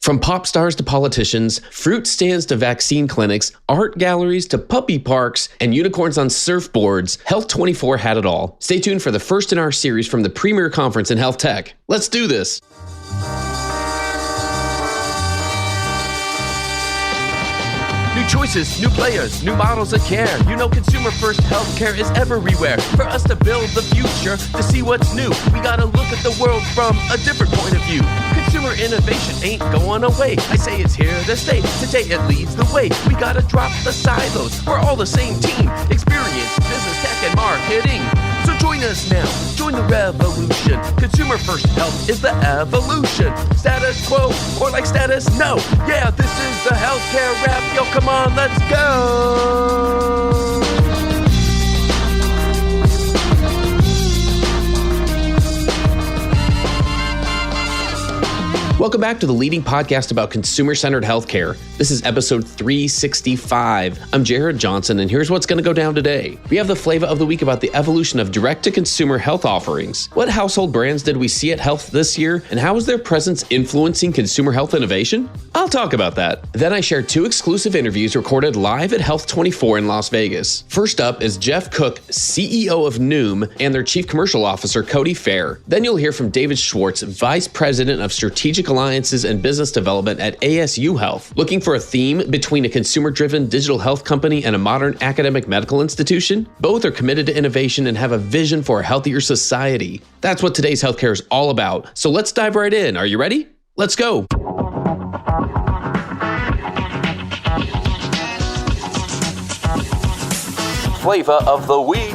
From pop stars to politicians, fruit stands to vaccine clinics, art galleries to puppy parks, and unicorns on surfboards, Health 24 had it all. Stay tuned for the first in our series from the premier conference in health tech. Let's do this. New choices, new players, new models of care. You know consumer first healthcare is everywhere. For us to build the future, to see what's new, we gotta look at the world from a different point of view. Consumer innovation ain't going away. I say it's here to stay. Today it leads the way. We gotta drop the silos. We're all the same team. Experience, business, tech, and marketing. So join us now. Join the revolution. Consumer first health is the evolution. Status quo or like status no. Yeah, this is the healthcare rap. Yo, come on, let's go. Welcome back to the leading podcast about consumer-centered healthcare. This is episode 365. I'm Jared Johnson, and here's what's going to go down today. We have the Flava of the week about the evolution of direct-to-consumer health offerings. What household brands did we see at Health this year, and how is their presence influencing consumer health innovation? I'll talk about that. Then I share 2 exclusive interviews recorded live at Health 24 in Las Vegas. First up is Geoff Cook, CEO of NOOM, and their Chief Commercial Officer, Cody. Then you'll hear from David Schwartz, Vice President of Strategic Alliances and Business Development at ASU Health. Looking for a theme between a consumer-driven digital health company and a modern academic medical institution? Both are committed to innovation and have a vision for a healthier society. That's what today's healthcare is all about. So let's dive right in. Are you ready? Let's go. Flava of the week.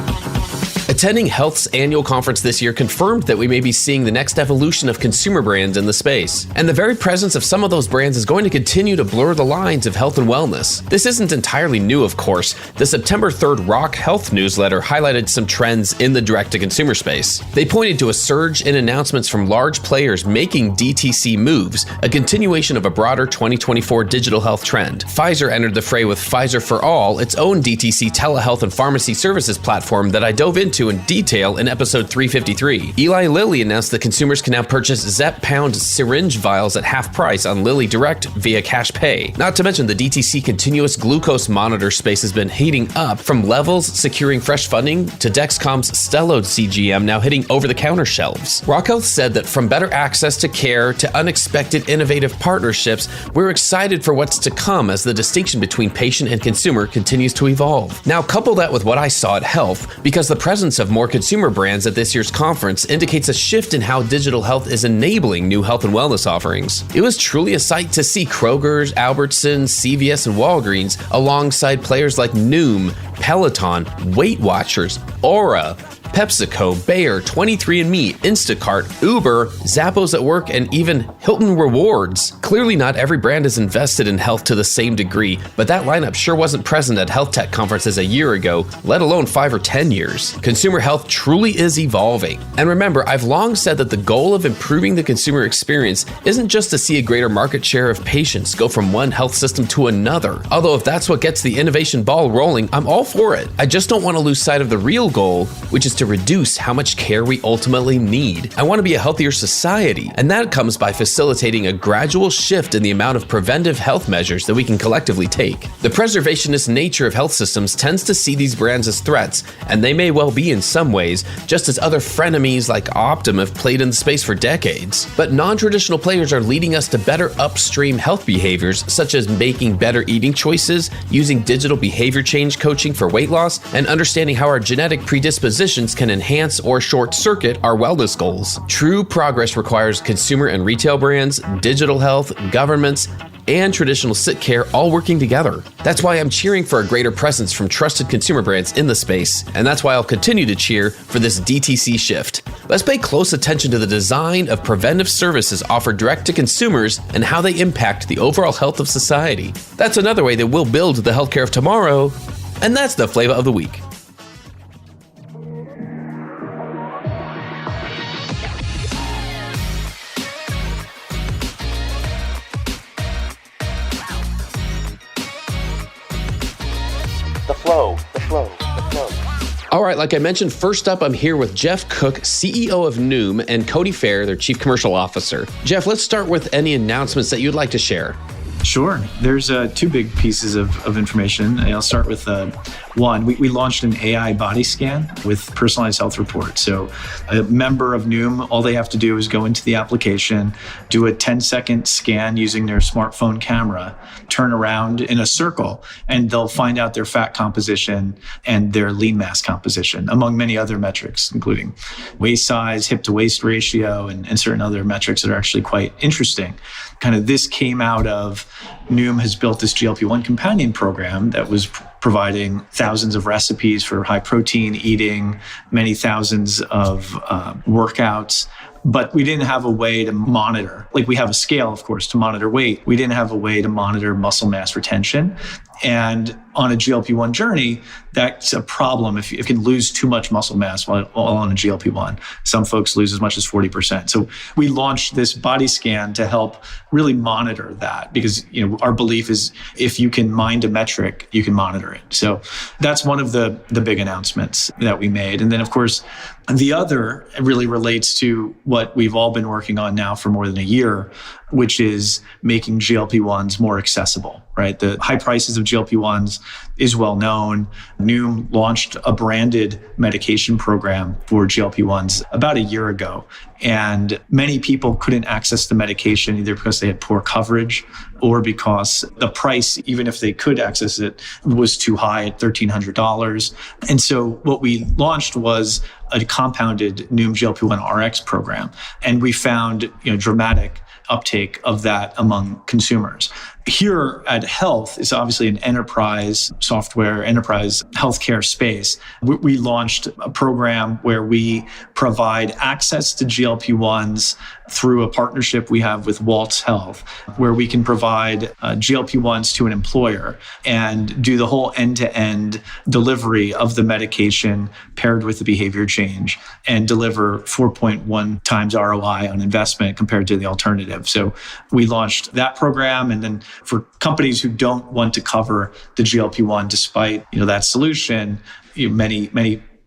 Attending Health's annual conference this year confirmed that we may be seeing the next evolution of consumer brands in the space. And the very presence of some of those brands is going to continue to blur the lines of health and wellness. This isn't entirely new, of course. The September 3rd Rock Health newsletter highlighted some trends in the direct-to-consumer space. They pointed to a surge in announcements from large players making DTC moves, a continuation of a broader 2024 digital health trend. Pfizer entered the fray with Pfizer for All, its own DTC telehealth and pharmacy services platform that I dove into in detail in episode 353. Eli Lilly announced that consumers can now purchase Zep-Pound syringe vials at half price on Lilly Direct via cash pay. Not to mention the DTC continuous glucose monitor space has been heating up, from Levels securing fresh funding to Dexcom's Stellode CGM now hitting over-the-counter shelves. Rock Health said that from better access to care to unexpected innovative partnerships, we're excited for what's to come as the distinction between patient and consumer continues to evolve. Now couple that with what I saw at Health, because the presence of more consumer brands at this year's conference indicates a shift in how digital health is enabling new health and wellness offerings. It was truly a sight to see Kroger's, Albertsons, CVS, and Walgreens alongside players like NOOM, Peloton, Weight Watchers, Aura, PepsiCo, Bayer, 23andMe, Instacart, Uber, Zappos at Work, and even Hilton Rewards. Clearly not every brand is invested in health to the same degree, but that lineup sure wasn't present at health tech conferences a year ago, let alone 5 or 10 years. Consumer health truly is evolving. And remember, I've long said that the goal of improving the consumer experience isn't just to see a greater market share of patients go from one health system to another. Although if that's what gets the innovation ball rolling, I'm all for it. I just don't want to lose sight of the real goal, which is to reduce how much care we ultimately need. I want to be a healthier society, and that comes by facilitating a gradual shift in the amount of preventive health measures that we can collectively take. The preservationist nature of health systems tends to see these brands as threats, and they may well be in some ways, just as other frenemies like Optum have played in the space for decades. But non-traditional players are leading us to better upstream health behaviors, such as making better eating choices, using digital behavior change coaching for weight loss, and understanding how our genetic predispositions can enhance or short-circuit our wellness goals. True progress requires consumer and retail brands, digital health, governments, and traditional sit care all working together. That's why I'm cheering for a greater presence from trusted consumer brands in the space, and that's why I'll continue to cheer for this DTC shift. Let's pay close attention to the design of preventive services offered direct to consumers and how they impact the overall health of society. That's another way that we'll build the healthcare of tomorrow, and that's the Flava of the Week. The flow. All right, like I mentioned, first up, I'm here with Geoff Cook, CEO of NOOM, and Cody, their Chief Commercial Officer. Geoff, let's start with any announcements that you'd like to share. Sure. There's two big pieces of information. I'll start with one. We launched an AI body scan with personalized health report. So a member of NOOM, all they have to do is go into the application, do a 10-second scan using their smartphone camera, turn around in a circle, and they'll find out their fat composition and their lean mass composition, among many other metrics, including waist size, hip to waist ratio, and certain other metrics that are actually quite interesting. Kind of this came out of NOOM has built this GLP-1 companion program that was providing thousands of recipes for high protein eating, many thousands of workouts. But we didn't have a way to monitor, like we have a scale, of course, to monitor weight. We didn't have a way to monitor muscle mass retention. And on a GLP-1 journey, that's a problem if you can lose too much muscle mass while on a GLP-1. Some folks lose as much as 40%. So we launched this body scan to help really monitor that because our belief is if you can mind a metric, you can monitor it. So that's one of the big announcements that we made. And then, of course, the other really relates to what we've all been working on now for more than a year, which is making GLP-1s more accessible, right? The high prices of GLP-1s is well known. NOOM launched a branded medication program for GLP-1s about a year ago. And many people couldn't access the medication either because they had poor coverage or because the price, even if they could access it, was too high at $1,300. And so what we launched was a compounded NOOM GLP-1 RX program. And we found dramatic uptake of that among consumers. Here at Health is obviously an enterprise software, enterprise healthcare space. We launched a program where we provide access to GLP-1s through a partnership we have with Waltz Health, where we can provide GLP-1s to an employer and do the whole end-to-end delivery of the medication paired with the behavior change and deliver 4.1 times ROI on investment compared to the alternative. So we launched that program. And then for companies who don't want to cover the GLP-1 despite that solution,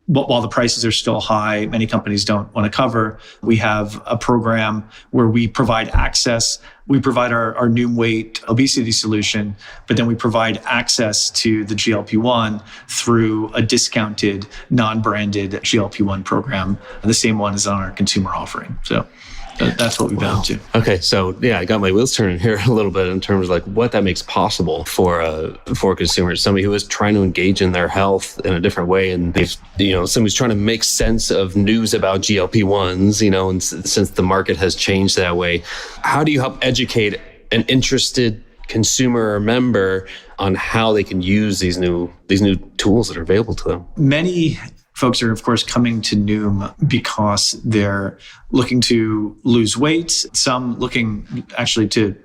while the prices are still high, many companies don't want to cover. We have a program where we provide access. We provide our NOOM weight obesity solution, but then we provide access to the GLP-1 through a discounted, non-branded GLP-1 program. The same one is on our consumer offering. So that's what we've been up to. Okay, so I got my wheels turning here a little bit in terms of like what that makes possible for consumers. Somebody who is trying to engage in their health in a different way, and somebody's trying to make sense of news about GLP-1s, and since the market has changed that way, how do you help educate an interested consumer or member on how they can use these new tools that are available to them? Many folks are, of course, coming to NOOM because they're looking to lose weight. Some looking actually to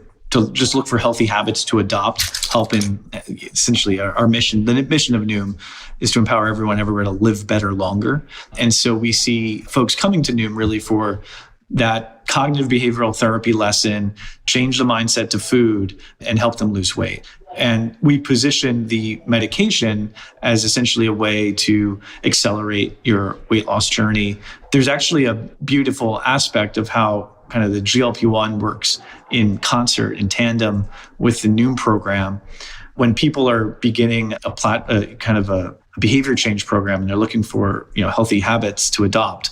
just look for healthy habits to adopt, helping essentially our mission. The mission of NOOM is to empower everyone everywhere to live better longer. And so we see folks coming to NOOM really for that cognitive behavioral therapy lesson, change the mindset to food, and help them lose weight. And we position the medication as essentially a way to accelerate your weight loss journey. There's actually a beautiful aspect of how kind of the GLP-1 works in concert, in tandem with the NOOM program. When people are beginning a behavior change program and they're looking for healthy habits to adopt,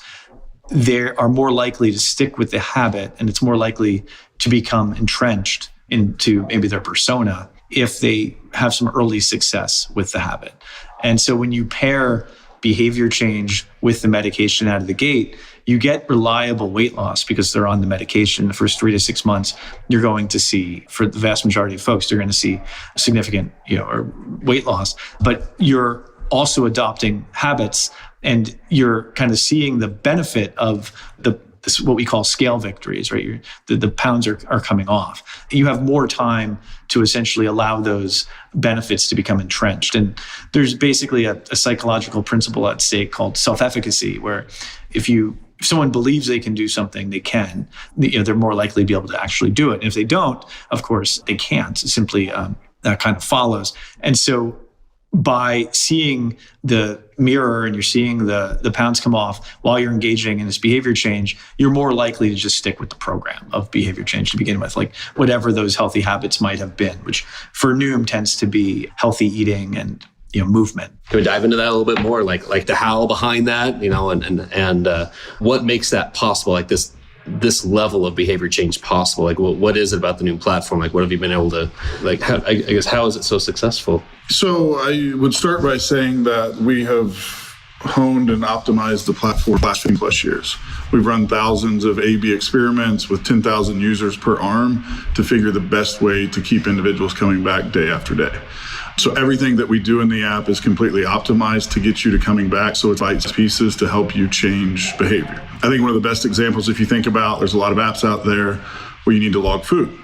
they are more likely to stick with the habit, and it's more likely to become entrenched into maybe their persona if they have some early success with the habit. And so when you pair behavior change with the medication out of the gate, you get reliable weight loss because they're on the medication. The first 3 to 6 months, you're going to see, for the vast majority of folks, they're going to see significant weight loss. But you're also adopting habits, and you're kind of seeing the benefit of what we call scale victories, right? The pounds are coming off. You have more time to essentially allow those benefits to become entrenched. And there's basically a psychological principle at stake called self-efficacy, where if someone believes they can do something, they can. They're more likely to be able to actually do it. And if they don't, of course, they can't. Simply that kind of follows. And so by seeing the mirror and you're seeing the pounds come off while you're engaging in this behavior change, you're more likely to just stick with the program of behavior change to begin with, like whatever those healthy habits might have been, which for Noom tends to be healthy eating and movement. Can we dive into that a little bit more, like the how behind that, and what makes that possible, like this level of behavior change possible? Like, what is it about the Noom platform? Like, what have you been able to, like, how is it so successful? So I would start by saying that we have honed and optimized the platform for the last 15+ years. We've run thousands of A/B experiments with 10,000 users per arm to figure the best way to keep individuals coming back day after day. So everything that we do in the app is completely optimized to get you to coming back. So it's bite pieces to help you change behavior. I think one of the best examples, if you think about, there's a lot of apps out there where you need to log food.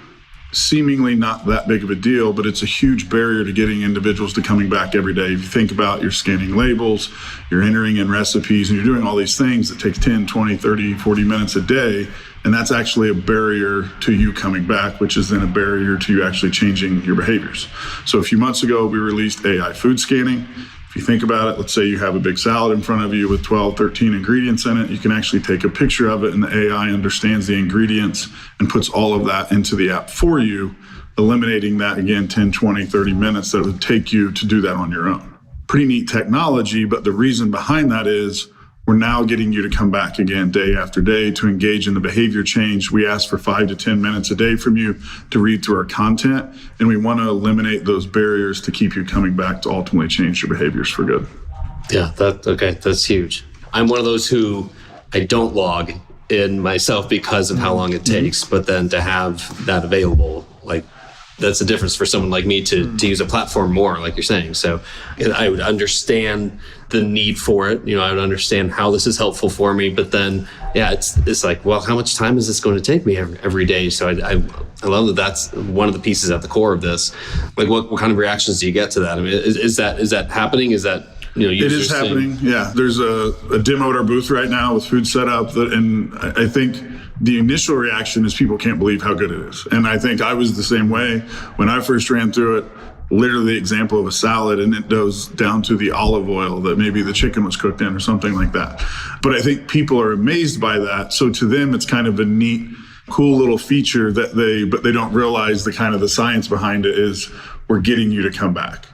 Seemingly not that big of a deal, but it's a huge barrier to getting individuals to coming back every day. If you think about, you're scanning labels, you're entering in recipes, and you're doing all these things that take 10, 20, 30, 40 minutes a day. And that's actually a barrier to you coming back, which is then a barrier to you actually changing your behaviors. So a few months ago, we released AI food scanning. If you think about it, let's say you have a big salad in front of you with 12, 13 ingredients in it. You can actually take a picture of it, and the AI understands the ingredients and puts all of that into the app for you, eliminating that, again, 10, 20, 30 minutes that it would take you to do that on your own. Pretty neat technology, but the reason behind that is we're now getting you to come back again day after day to engage in the behavior change. We ask for 5 to 10 minutes a day from you to read through our content, and we want to eliminate those barriers to keep you coming back to ultimately change your behaviors for good. Yeah, that's huge. I'm one of those who I don't log in myself because of how long it takes, but then to have that available, like, that's the difference for someone like me to use a platform more, like you're saying. So I would understand the need for it. I would understand how this is helpful for me. But then, it's like, well, how much time is this going to take me every day? So I love that that's one of the pieces at the core of this. Like, what kind of reactions do you get to that? I mean, is that happening? Is that, it is happening. Yeah. There's a demo at our booth right now with food setup and I think the initial reaction is people can't believe how good it is. And I think I was the same way when I first ran through it. Literally the example of a salad, and it goes down to the olive oil that maybe the chicken was cooked in or something like that. But I think people are amazed by that. So to them, it's kind of a neat, cool little feature but they don't realize the science behind it is we're getting you to come back.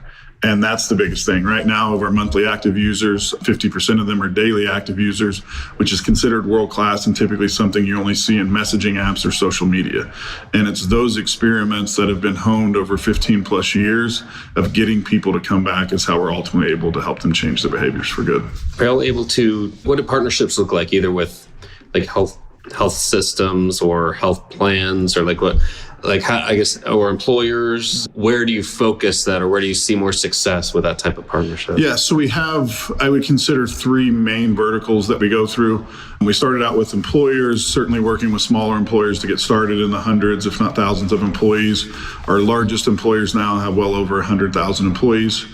And that's the biggest thing. Right now, of our monthly active users, 50% of them are daily active users, which is considered world-class and typically something you only see in messaging apps or social media. And it's those experiments that have been honed over 15+ years of getting people to come back is how we're ultimately able to help them change their behaviors for good. Are you able to, what do partnerships look like, either with like health systems or health plans, or or employers? Where do you focus that, or where do you see more success with that type of partnership? Yeah, so we have, I would consider, 3 main verticals that we go through. We started out with employers, certainly working with smaller employers to get started in the hundreds, if not thousands of employees. Our largest employers now have well over 100,000 employees.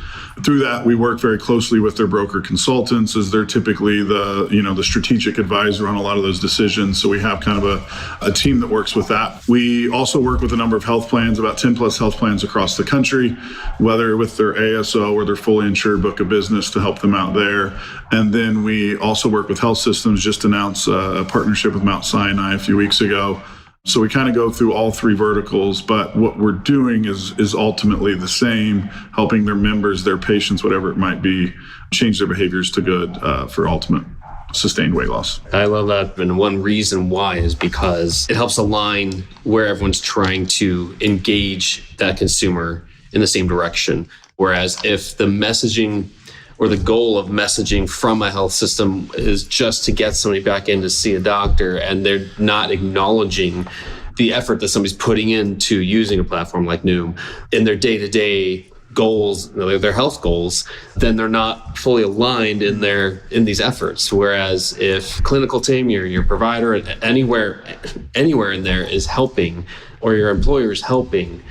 Through that, we work very closely with their broker consultants, as they're typically the strategic advisor on a lot of those decisions. So we have kind of a team that works with that. We also work with a number of health plans, about 10+ health plans across the country, whether with their ASO or their fully insured book of business to help them out there. And then we also work with health systems, just announced a partnership with Mount Sinai a few weeks ago. So we kind of go through all 3 verticals, but what we're doing is ultimately the same, helping their members, their patients, whatever it might be, change their behaviors to good for ultimate sustained weight loss. I love that. And one reason why is because it helps align where everyone's trying to engage that consumer in the same direction. Whereas if the messaging or the goal of messaging from a health system is just to get somebody back in to see a doctor, and they're not acknowledging the effort that somebody's putting into using a platform like Noom in their day-to-day goals, their health goals, then they're not fully aligned in these efforts. Whereas if clinical team, your provider, anywhere in there is helping, or your employer is helping,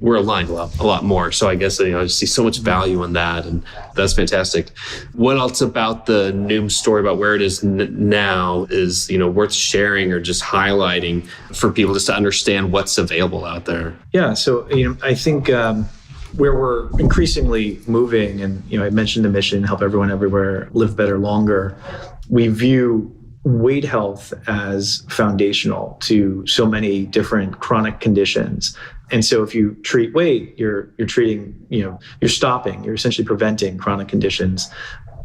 we're aligned a lot more. So I guess I see so much value in that, and that's fantastic. What else about the Noom story, about where it is now, is worth sharing or just highlighting for people just to understand what's available out there? Yeah. So I think where we're increasingly moving, and I mentioned the mission, help everyone everywhere live better longer. We view weight health as foundational to so many different chronic conditions. And so if you treat weight, you're treating, you're stopping, you're essentially preventing chronic conditions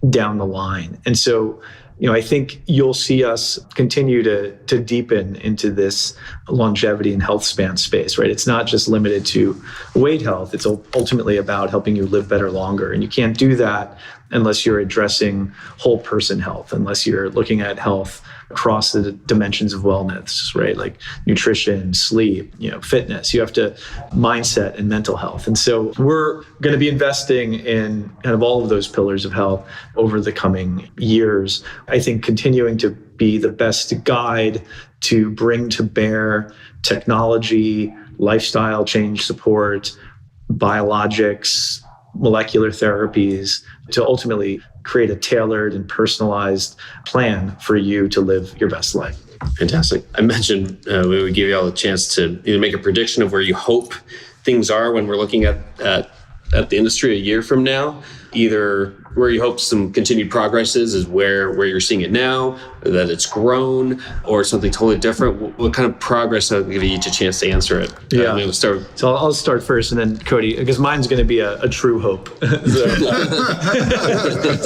down the line. And so, I think you'll see us continue to deepen into this longevity and health span space, right? It's not just limited to weight health. It's ultimately about helping you live better longer. And you can't do that unless you're addressing whole person health, unless you're looking at health across the dimensions of wellness, right? Like nutrition, sleep, fitness. You have to mindset and mental health. And so we're going to be investing in kind of all of those pillars of health over the coming years. I think continuing to be the best guide to bring to bear technology, lifestyle change support, biologics, molecular therapies to ultimately create a tailored and personalized plan for you to live your best life. Fantastic. I mentioned we would give you all a chance to either make a prediction of where you hope things are when we're looking at the industry a year from now, either where you hope some continued progress is where you're seeing it now, that it's grown, or something totally different. What kind of progress? I'll give you each a chance to answer it. Yeah. We'll start. So I'll start first, and then Cody, because mine's going to be a true hope. It's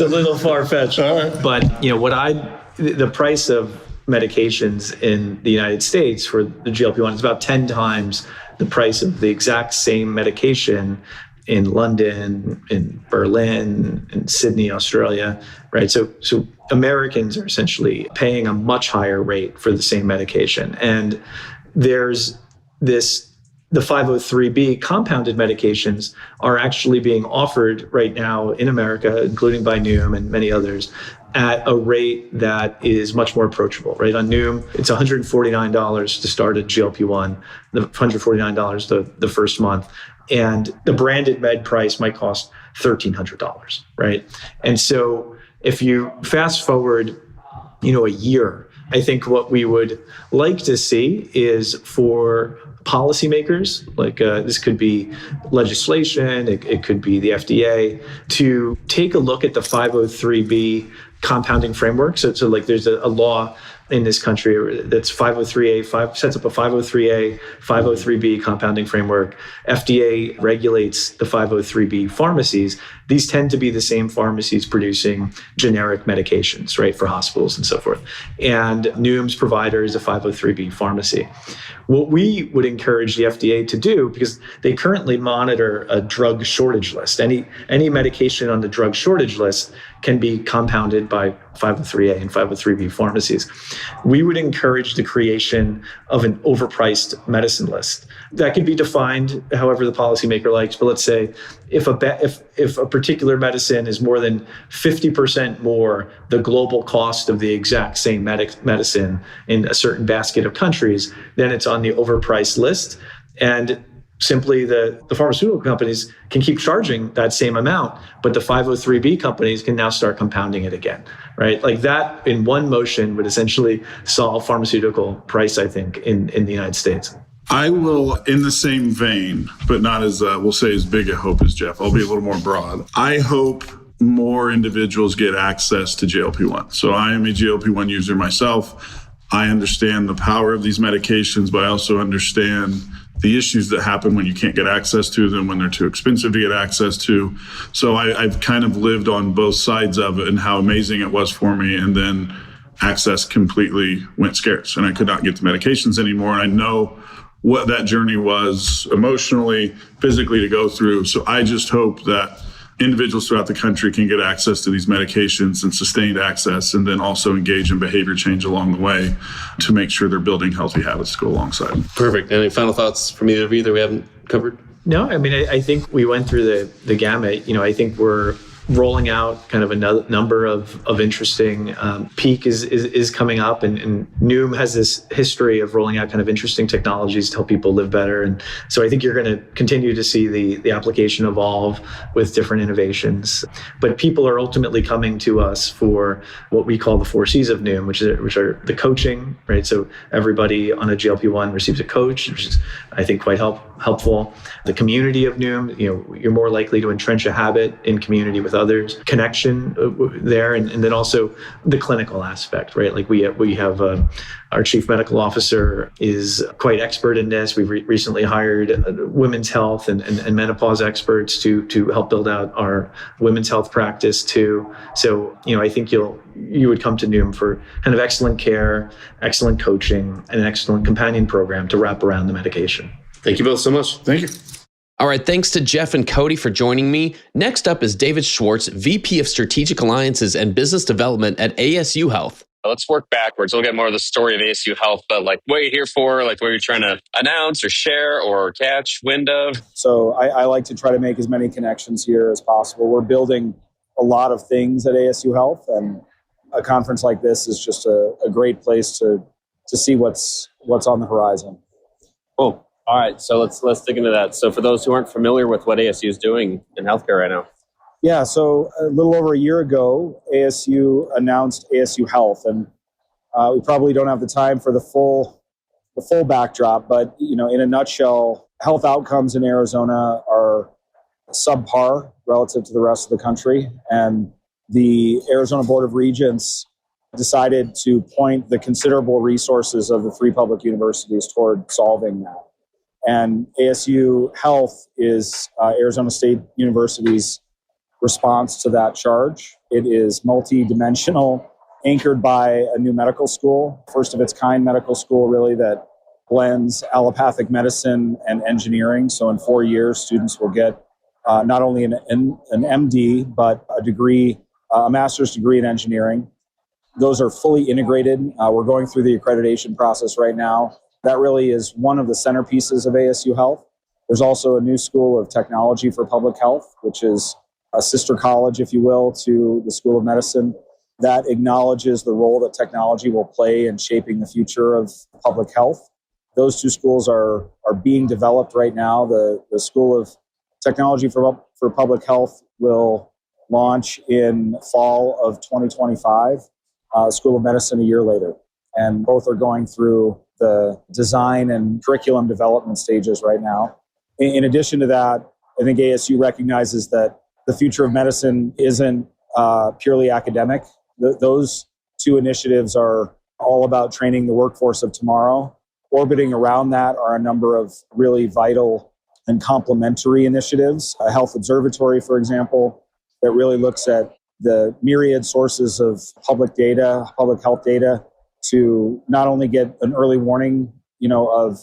a little far-fetched. Right. But the price of medications in the United States for the GLP-1 is about 10 times the price of the exact same medication in London, in Berlin, in Sydney, Australia, right? So Americans are essentially paying a much higher rate for the same medication. And there's the 503B compounded medications are actually being offered right now in America, including by NOOM and many others, at a rate that is much more approachable, right? On NOOM, it's $149 to start a GLP-1, the $149 the first month. And the branded med price might cost $1,300, right? And so if you fast forward, a year, I think what we would like to see is for policymakers, like this could be legislation, it could be the FDA, to take a look at the 503B compounding framework. So like there's a law in this country that's 503A, sets up a 503A, 503B compounding framework. FDA regulates the 503B pharmacies. These tend to be the same pharmacies producing generic medications, right, for hospitals and so forth. And NOOM's provider is a 503B pharmacy. What we would encourage the FDA to do, because they currently monitor a drug shortage list. Any medication on the drug shortage list can be compounded by 503A and 503B pharmacies. We would encourage the creation of an overpriced medicine list. That could be defined however the policymaker likes, but let's say if a particular medicine is more than 50% more the global cost of the exact same medicine in a certain basket of countries, then it's on the overpriced list. And simply the pharmaceutical companies can keep charging that same amount, but the 503B companies can now start compounding it again, right? Like that in one motion would essentially solve pharmaceutical price, I think, in the United States. I will, in the same vein, but not as, we'll say, as big a hope as Geoff. I'll be a little more broad. I hope more individuals get access to GLP-1. So I am a GLP-1 user myself. I understand the power of these medications, but I also understand the issues that happen when you can't get access to them, when they're too expensive to get access to. So I've kind of lived on both sides of it and how amazing it was for me. And then access completely went scarce and I could not get the medications anymore. And I know what that journey was emotionally, physically to go through. So I just hope that individuals throughout the country can get access to these medications and sustained access, and then also engage in behavior change along the way to make sure they're building healthy habits to go alongside them. Perfect. Any final thoughts from either of you that we haven't covered? No, I mean, I think we went through the gamut. I think we're rolling out kind of a number of interesting peak is coming up, and NOOM has this history of rolling out kind of interesting technologies to help people live better. And so I think you're going to continue to see the application evolve with different innovations. But people are ultimately coming to us for what we call the 4 C's of NOOM, which are the coaching, right? So everybody on a GLP-1 receives a coach, which is, I think, quite helpful. The community of NOOM, you're more likely to entrench a habit in community with others, connection there, and then also the clinical aspect, right? Like we have our chief medical officer is quite expert in this. We've recently hired women's health and menopause experts to help build out our women's health practice too. So, I think you would come to NOOM for kind of excellent care, excellent coaching, and an excellent companion program to wrap around the medication. Thank you both so much. Thank you. All right, thanks to Geoff and Cody for joining me. Next up is David Schwartz, VP of Strategic Alliances and Business Development at ASU Health. Let's work backwards. We'll get more of the story of ASU Health, but like what are you here for? Like what are you trying to announce or share or catch wind of? So I like to try to make as many connections here as possible. We're building a lot of things at ASU Health, and a conference like this is just a great place to see what's on the horizon. Cool. All right, so let's dig into that. So for those who aren't familiar with what ASU is doing in healthcare right now. Yeah, so a little over a year ago, ASU announced ASU Health, and we probably don't have the time for the full backdrop, but in a nutshell, health outcomes in Arizona are subpar relative to the rest of the country, and the Arizona Board of Regents decided to point the considerable resources of the 3 public universities toward solving that. And ASU Health is Arizona State University's response to that charge. It is multidimensional, anchored by a new medical school, first of its kind medical school, really, that blends allopathic medicine and engineering. So in 4 years, students will get not only an MD, but a master's degree in engineering. Those are fully integrated. We're going through the accreditation process right now. That really is one of the centerpieces of ASU Health. There's also a new school of technology for public health, which is a sister college, if you will, to the School of Medicine that acknowledges the role that technology will play in shaping the future of public health. Those 2 schools are being developed right now. The School of Technology for Public Health will launch in fall of 2025, School of Medicine a year later. And both are going through the design and curriculum development stages right now. In addition to that, I think ASU recognizes that the future of medicine isn't purely academic. Those 2 initiatives are all about training the workforce of tomorrow. Orbiting around that are a number of really vital and complementary initiatives. A health observatory, for example, that really looks at the myriad sources of public health data, to not only get an early warning, of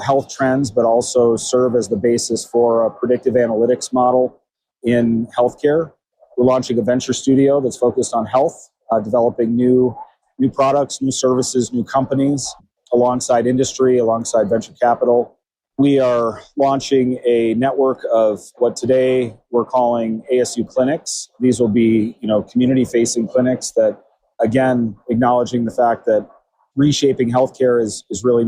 health trends, but also serve as the basis for a predictive analytics model in healthcare. We're launching a venture studio that's focused on health, developing new products, new services, new companies, alongside industry, alongside venture capital. We are launching a network of what today we're calling ASU clinics. These will be, community-facing clinics that, again, acknowledging the fact that reshaping healthcare is really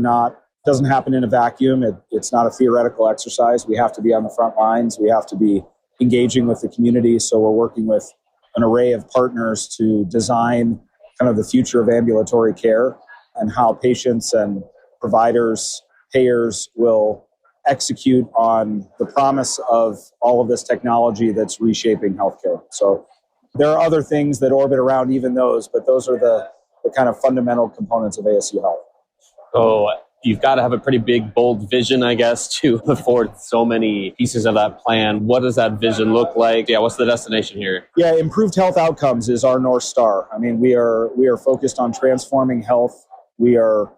doesn't happen in a vacuum. It's not a theoretical exercise. We have to be on the front lines. We have to be engaging with the community. So we're working with an array of partners to design kind of the future of ambulatory care and how patients and providers, payers will execute on the promise of all of this technology that's reshaping healthcare. So there are other things that orbit around even those, but those are the kind of fundamental components of ASU Health. So you've got to have a pretty big, bold vision, I guess, to afford so many pieces of that plan. What does that vision look like? Yeah, what's the destination here? Yeah, improved health outcomes is our North Star. I mean, we are focused on transforming health. We are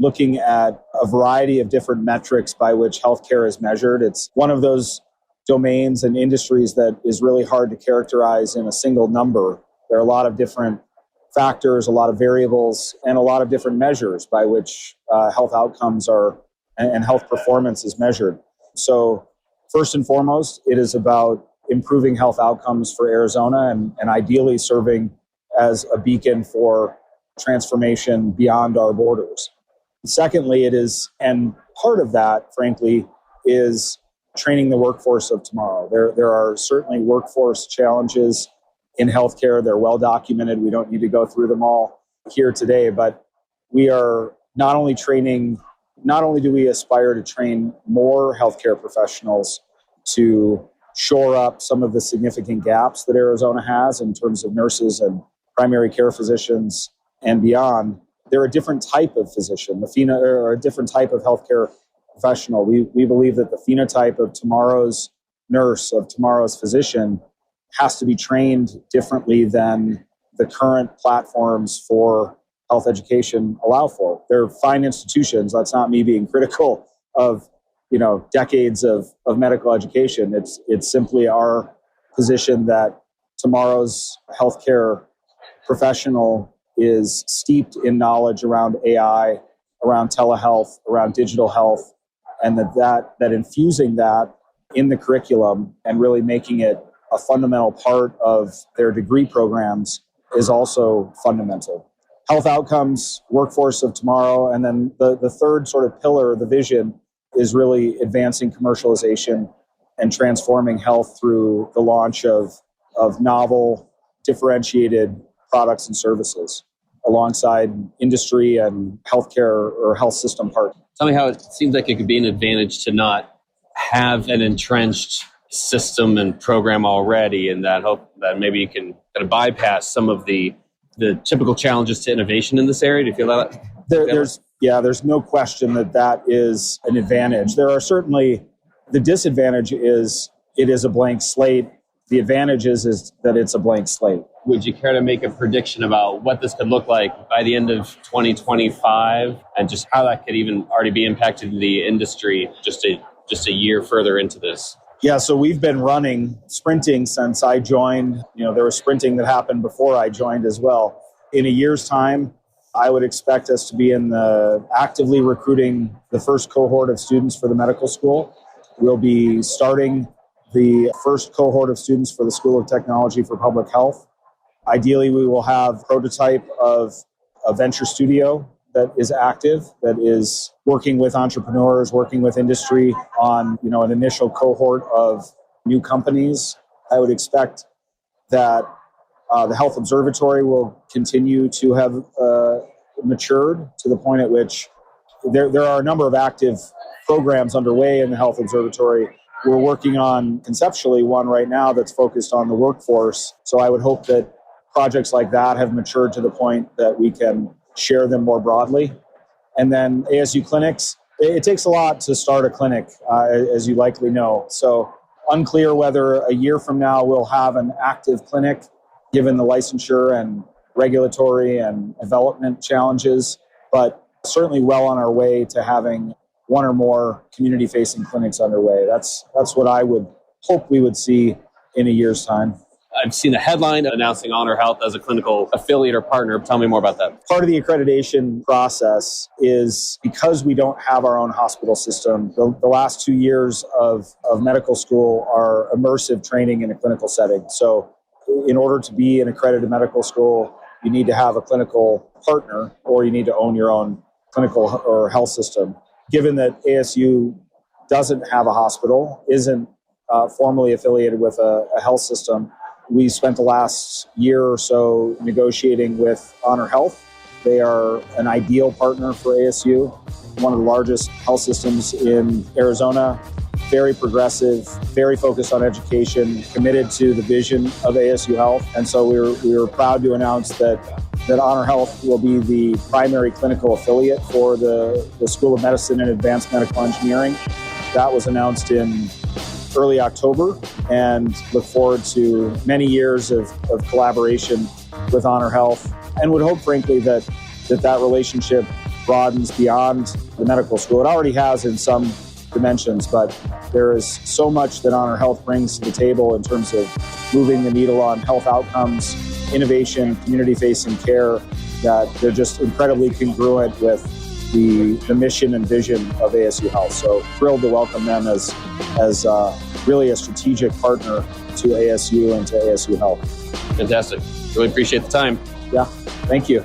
looking at a variety of different metrics by which healthcare is measured. It's one of those domains and industries that is really hard to characterize in a single number. There are a lot of different factors, a lot of variables, and a lot of different measures by which health outcomes and health performance is measured. So first and foremost, it is about improving health outcomes for Arizona and ideally serving as a beacon for transformation beyond our borders. Secondly, it is, and part of that, frankly, is training the workforce of tomorrow. There are certainly workforce challenges in healthcare. They're well documented. We don't need to go through them all here today, but we are not only do we aspire to train more healthcare professionals to shore up some of the significant gaps that Arizona has in terms of nurses and primary care physicians and beyond. They're a different type of physician, or a different type of healthcare professional. We believe that the phenotype of tomorrow's nurse, of tomorrow's physician, has to be trained differently than the current platforms for health education allow for. They're fine institutions. That's not me being critical of decades of medical education. It's simply our position that tomorrow's healthcare professional is steeped in knowledge around AI, around telehealth, around digital health, and that infusing that in the curriculum and really making it a fundamental part of their degree programs is also fundamental. Health outcomes, workforce of tomorrow, and then the third sort of pillar, the vision, is really advancing commercialization and transforming health through the launch of novel, differentiated products and services alongside industry and healthcare or health system partners. Tell me how it seems like it could be an advantage to not have an entrenched system and program already, and that hope that maybe you can kind of bypass some of the typical challenges to innovation in this area. Do you feel that? There's no question that is an advantage. There are certainly, the disadvantage is it is a blank slate. The advantage is that it's a blank slate. Would you care to make a prediction about what this could look like by the end of 2025 and just how that could even already be impacted in the industry just a year further into this? Yeah, so we've been sprinting since I joined. There was sprinting that happened before I joined as well. In a year's time, I would expect us to be actively recruiting the first cohort of students for the medical school. We'll be starting the first cohort of students for the School of Technology for Public Health. Ideally, we will have a prototype of a venture studio that is active, that is working with entrepreneurs, working with industry on an initial cohort of new companies. I would expect that the Health Observatory will continue to have matured to the point at which there are a number of active programs underway in the Health Observatory. We're working on conceptually one right now that's focused on the workforce. So I would hope that projects like that have matured to the point that we can share them more broadly. And then ASU clinics, it takes a lot to start a clinic, as you likely know. So unclear whether a year from now we'll have an active clinic, given the licensure and regulatory and development challenges, but certainly well on our way to having one or more community-facing clinics underway. That's what I would hope we would see in a year's time. I've seen a headline announcing Honor Health as a clinical affiliate or partner. Tell me more about that. Part of the accreditation process is because we don't have our own hospital system, the last 2 years of medical school are immersive training in a clinical setting. So in order to be an accredited medical school, you need to have a clinical partner or you need to own your own clinical or health system. Given that ASU doesn't have a hospital, isn't formally affiliated with a health system, we spent the last year or so negotiating with Honor Health. They are an ideal partner for ASU, one of the largest health systems in Arizona, very progressive, very focused on education, committed to the vision of ASU Health. And so we were proud to announce that Honor Health will be the primary clinical affiliate for the School of Medicine and Advanced Medical Engineering. That was announced in early October, and look forward to many years of collaboration with Honor Health, and would hope, frankly, that relationship broadens beyond the medical school. It already has in some dimensions, but there is so much that Honor Health brings to the table in terms of moving the needle on health outcomes, innovation, community-facing care, that they're just incredibly congruent with the mission and vision of ASU Health. So thrilled to welcome them as really a strategic partner to ASU and to ASU Health. Fantastic. Really appreciate the time. Yeah, thank you.